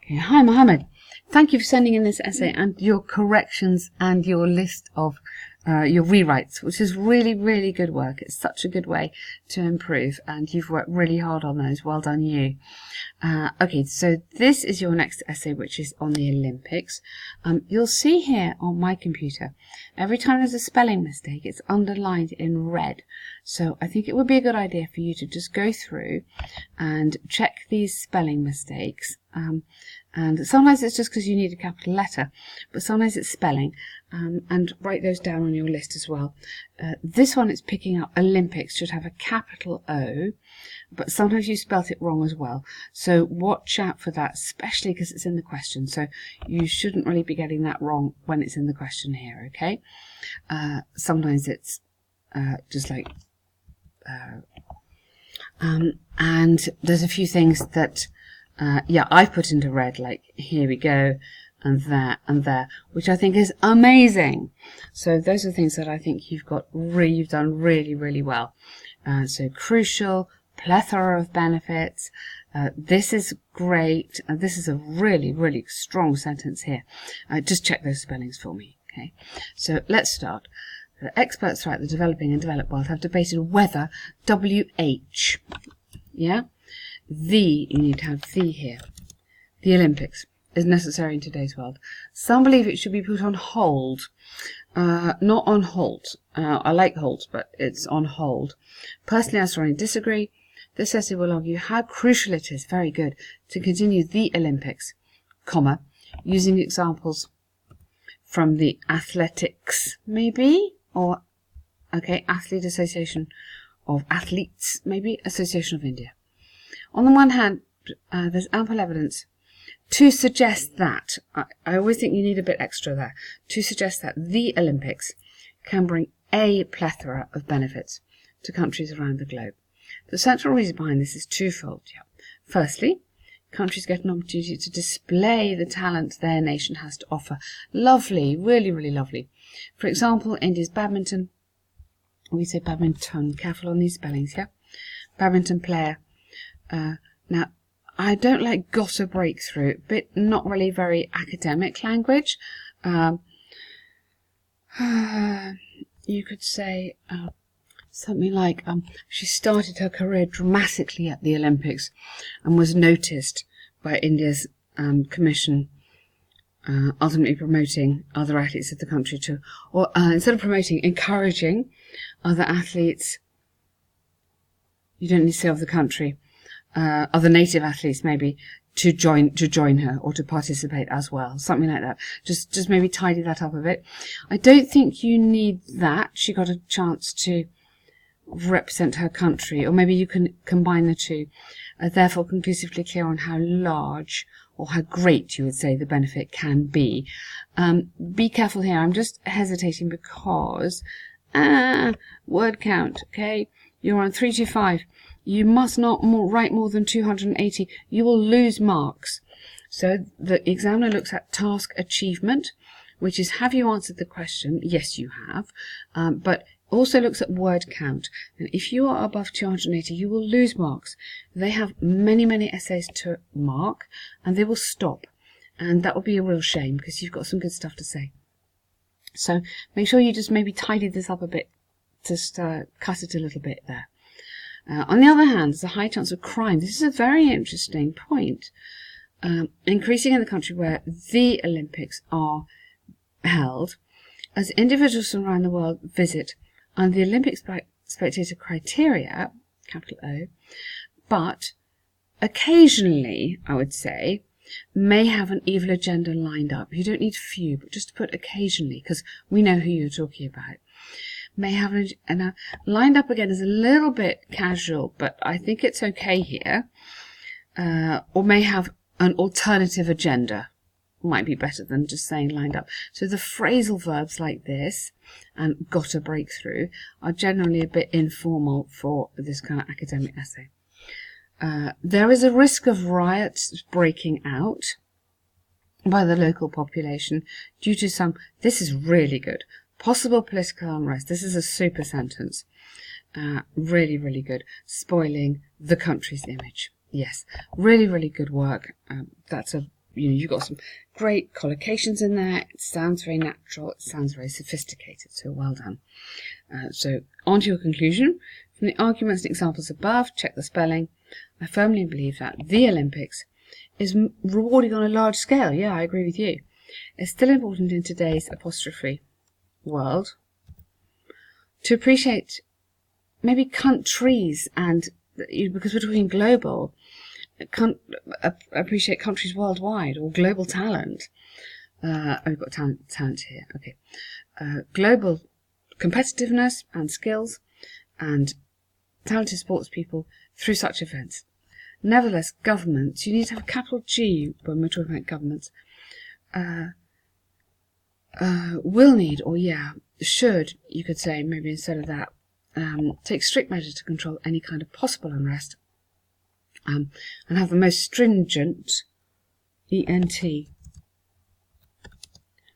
Okay. Hi, Mohammed. Thank you for sending in this essay and your corrections and your list of your rewrites, which is really, really good work. It's such a good way to improve, and you've worked really hard on those. Well done, you. Okay, so this is your next essay, which is on the Olympics. You'll see here on my computer, every time there's a spelling mistake, it's underlined in red. So I think it would be a good idea for you to just go through and check these spelling mistakes. And sometimes it's just because you need a capital letter, but sometimes it's spelling, and write those down on your list as well. This one is picking up Olympics, should have a capital O, but sometimes you spelt it wrong as well. So watch out for that, especially because it's in the question. So you shouldn't really be getting that wrong when it's in the question here, okay? Sometimes it's just like... and there's a few things that... I've put into red, like here we go, and there, which I think is amazing. So those are things that I think you've done really, really well. So crucial, plethora of benefits. This is great. This is a really, really strong sentence here. Just check those spellings for me. Okay. So let's start. The experts throughout the developing and developed world have debated whether WH, you need to have the here, the Olympics, is necessary in today's world. Some believe it should be put on hold, not on halt. I like halt, but it's on hold. Personally, I strongly disagree. This essay will argue how crucial it is, very good, to continue the Olympics, using examples from the athletics, maybe, or, Athlete Association of Athletes, maybe, Association of India. On the one hand, there's ample evidence to suggest that, I always think you need a bit extra there, to suggest that the Olympics can bring a plethora of benefits to countries around the globe. The central reason behind this is twofold. Firstly, countries get an opportunity to display the talent their nation has to offer. Lovely, really, really lovely. For example, India's badminton, we say badminton, careful on these spellings, badminton player. Now, I don't like got a breakthrough, but not really very academic language. You could say something like she started her career dramatically at the Olympics and was noticed by India's commission, ultimately promoting other athletes of the country to, or instead of promoting, encouraging other athletes. You don't need to say of the country. Other native athletes maybe to join her or to participate as well, something like that. Just maybe tidy that up a bit. I don't think you need that. She got a chance to represent her country, or maybe you can combine the two. Therefore, conclusively clear on how large or how great you would say the benefit can be. Be careful here. I'm just hesitating because word count. Okay, you're on 325. You must not write more than 280. You will lose marks. So the examiner looks at task achievement, which is, have you answered the question? Yes, you have. But also looks at word count. And if you are above 280, you will lose marks. They have many, many essays to mark, and they will stop. And that will be a real shame because you've got some good stuff to say. So make sure you just maybe tidy this up a bit, just cut it a little bit there. On the other hand, there's a high chance of crime. This is a very interesting point. Increasing in the country where the Olympics are held, as individuals from around the world visit under the Olympic spectator criteria, capital O, but occasionally, I would say, may have an evil agenda lined up. You don't need few, but just put occasionally, because we know who you're talking about. May have and lined up again is a little bit casual, but I think it's okay here. Or may have an alternative agenda. Might be better than just saying lined up. So the phrasal verbs like this and got a breakthrough are generally a bit informal for this kind of academic essay. There is a risk of riots breaking out by the local population due to some, this is really good, possible political unrest. This is a super sentence. Really, really good. Spoiling the country's image. Yes, really, really good work. That's a you've got some great collocations in there. It sounds very natural. It sounds very sophisticated. So well done. So on to your conclusion. From the arguments and examples above, check the spelling. I firmly believe that the Olympics is rewarding on a large scale. Yeah, I agree with you. It's still important in today's apostrophe world to appreciate maybe countries, and because we're talking global, appreciate countries worldwide or global talent. We've got talent here. Okay, global competitiveness and skills and talented sports people through such events. Nevertheless, governments, you need to have a capital G when we're talking about governments, will need, or should, you could say, maybe instead of that, take strict measures to control any kind of possible unrest, and have the most stringent, ENT,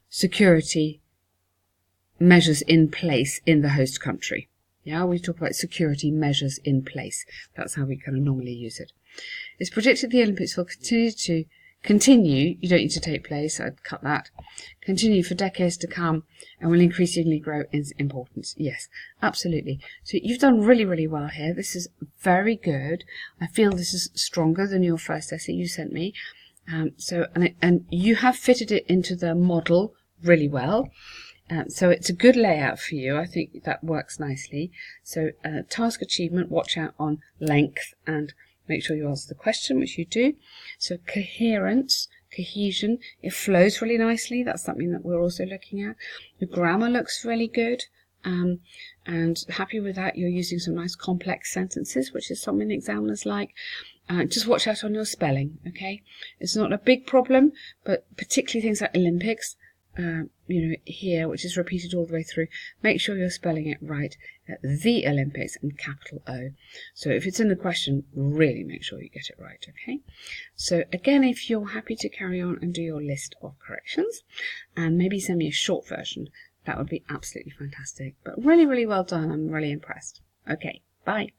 security measures in place in the host country. Yeah, we talk about security measures in place. That's how we kind of normally use it. It's predicted the Olympics will continue, you don't need to take place, I'd cut that, continue for decades to come and will increasingly grow in importance. Yes, absolutely. So you've done really, really well here. This is very good. I feel this is stronger than your first essay you sent me. And you have fitted it into the model really well. So it's a good layout for you. I think that works nicely. So task achievement, watch out on length and make sure you answer the question, which you do. So coherence, cohesion, it flows really nicely. That's something that we're also looking at. The grammar looks really good. And happy with that. You're using some nice complex sentences, which is something examiners like. Just watch out on your spelling, okay? It's not a big problem, but particularly things like Olympics, here, which is repeated all the way through, make sure you're spelling it right. The Olympics and capital O. So if it's in the question, really make sure you get it right, okay? So again, if you're happy to carry on and do your list of corrections, and maybe send me a short version, that would be absolutely fantastic. But really, really well done. I'm really impressed. Okay, bye.